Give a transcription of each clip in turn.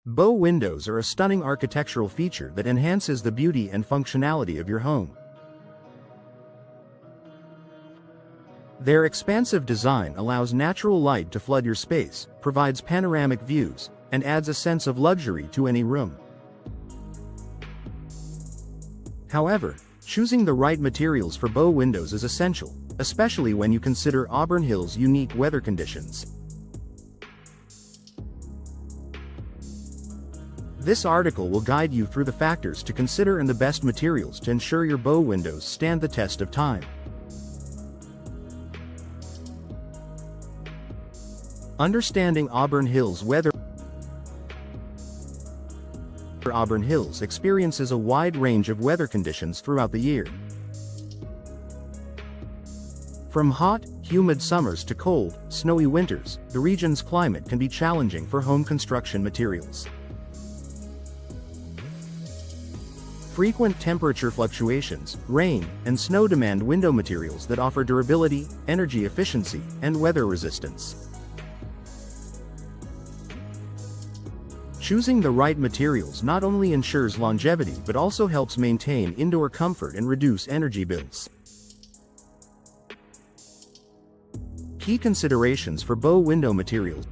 Bow windows are a stunning architectural feature that enhances the beauty and functionality of your home. Their expansive design allows natural light to flood your space, provides panoramic views, and adds a sense of luxury to any room. However, choosing the right materials for bow windows is essential, especially when you consider Auburn Hills' unique weather conditions. This article will guide you through the factors to consider and the best materials to ensure your bow windows stand the test of time. Understanding Auburn Hills weather. Auburn Hills experiences a wide range of weather conditions throughout the year. From hot, humid summers to cold, snowy winters, the region's climate can be challenging for home construction materials. Frequent temperature fluctuations, rain, and snow demand window materials that offer durability, energy efficiency, and weather resistance. Choosing the right materials not only ensures longevity but also helps maintain indoor comfort and reduce energy bills. Key considerations for bow window materials.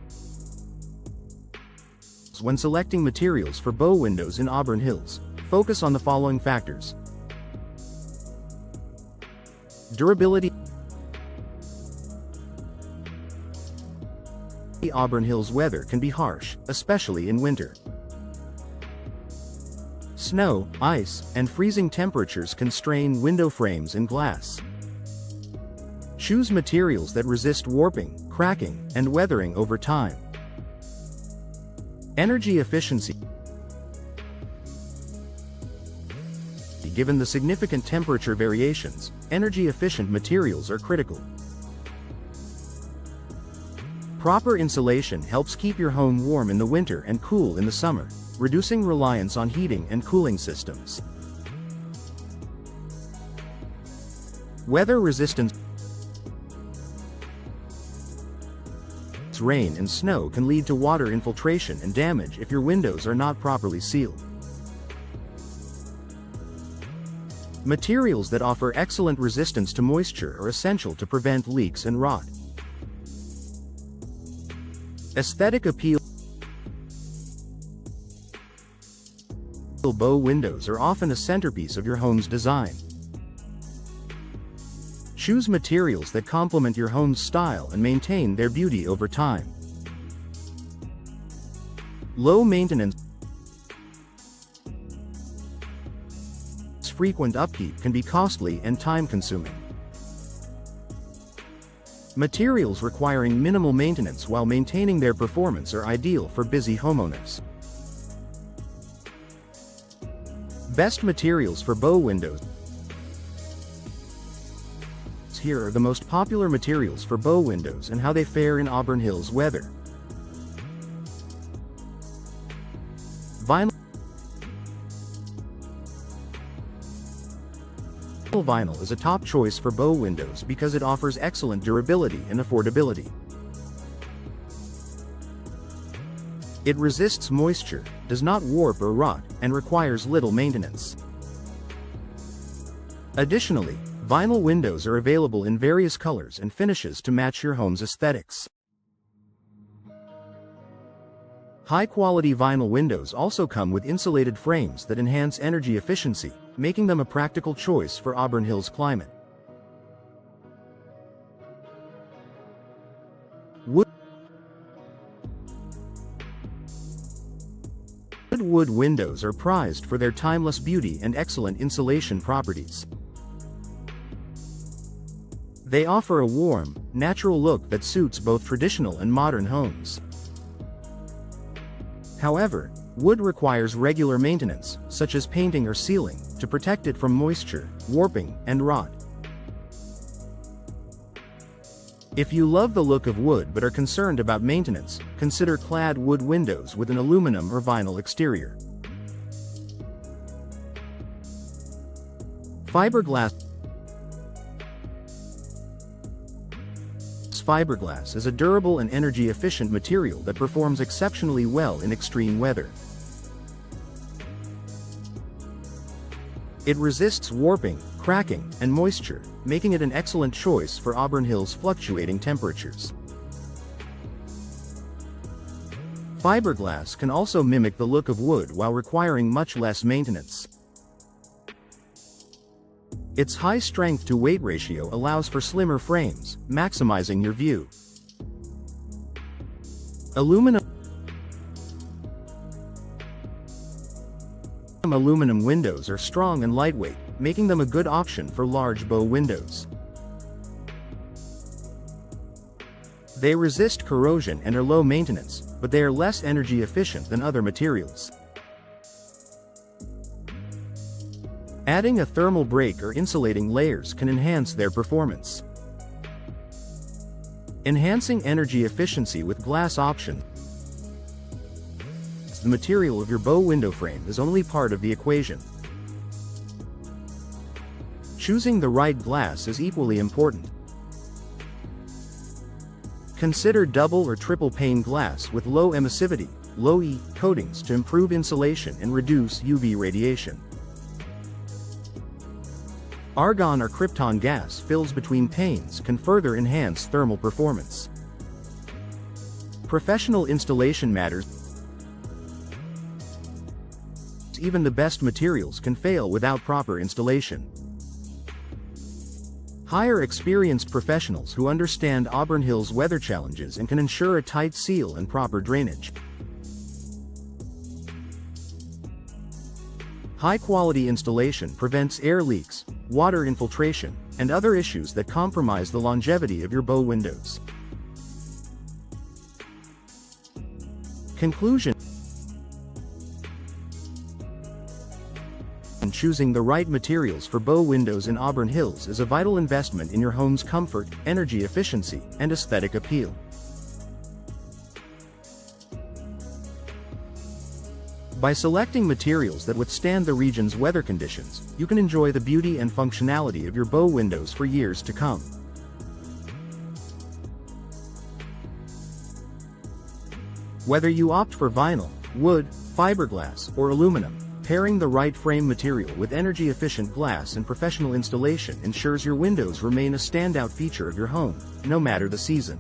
When selecting materials for bow windows in Auburn Hills, focus on the following factors. Durability. Auburn Hills weather can be harsh, especially in winter. Snow, ice, and freezing temperatures can strain window frames and glass. Choose materials that resist warping, cracking, and weathering over time. Energy efficiency. Given the significant temperature variations, energy-efficient materials are critical. Proper insulation helps keep your home warm in the winter and cool in the summer, reducing reliance on heating and cooling systems. Weather resistance. Rain and snow can lead to water infiltration and damage if your windows are not properly sealed. Materials that offer excellent resistance to moisture are essential to prevent leaks and rot. Aesthetic appeal. Bow windows are often a centerpiece of your home's design. Choose materials that complement your home's style and maintain their beauty over time. Low maintenance. Frequent upkeep can be costly and time-consuming. Materials requiring minimal maintenance while maintaining their performance are ideal for busy homeowners. Best materials for bow windows. Here are the most popular materials for bow windows and how they fare in Auburn Hills weather. Vinyl. Vinyl is a top choice for bow windows because it offers excellent durability and affordability. It resists moisture, does not warp or rot, and requires little maintenance. Additionally, vinyl windows are available in various colors and finishes to match your home's aesthetics. High-quality vinyl windows also come with insulated frames that enhance energy efficiency, making them a practical choice for Auburn Hills climate. Wood windows are prized for their timeless beauty and excellent insulation properties. They offer a warm, natural look that suits both traditional and modern homes. However, wood requires regular maintenance, such as painting or sealing, to protect it from moisture, warping, and rot. If you love the look of wood but are concerned about maintenance, consider clad wood windows with an aluminum or vinyl exterior. Fiberglass fiberglass is a durable and energy-efficient material that performs exceptionally well in extreme weather. It resists warping, cracking, and moisture, making it an excellent choice for Auburn Hills' fluctuating temperatures. Fiberglass can also mimic the look of wood while requiring much less maintenance. Its high strength-to-weight ratio allows for slimmer frames, maximizing your view. Aluminum windows are strong and lightweight, making them a good option for large bow windows. They resist corrosion and are low maintenance, but they are less energy efficient than other materials. Adding a thermal break or insulating layers can enhance their performance. Enhancing energy efficiency with glass options. The material of your bow window frame is only part of the equation. Choosing the right glass is equally important. Consider double or triple pane glass with low emissivity, low E coatings to improve insulation and reduce UV radiation. Argon or krypton gas fills between panes can further enhance thermal performance. Professional installation matters. Even the best materials can fail without proper installation. Hire experienced professionals who understand Auburn Hills' weather challenges and can ensure a tight seal and proper drainage. High-quality installation prevents air leaks, water infiltration, and other issues that compromise the longevity of your bow windows. Conclusion: choosing the right materials for bow windows in Auburn Hills is a vital investment in your home's comfort, energy efficiency, and aesthetic appeal. By selecting materials that withstand the region's weather conditions, you can enjoy the beauty and functionality of your bow windows for years to come. Whether you opt for vinyl, wood, fiberglass, or aluminum, pairing the right frame material with energy-efficient glass and professional installation ensures your windows remain a standout feature of your home, no matter the season.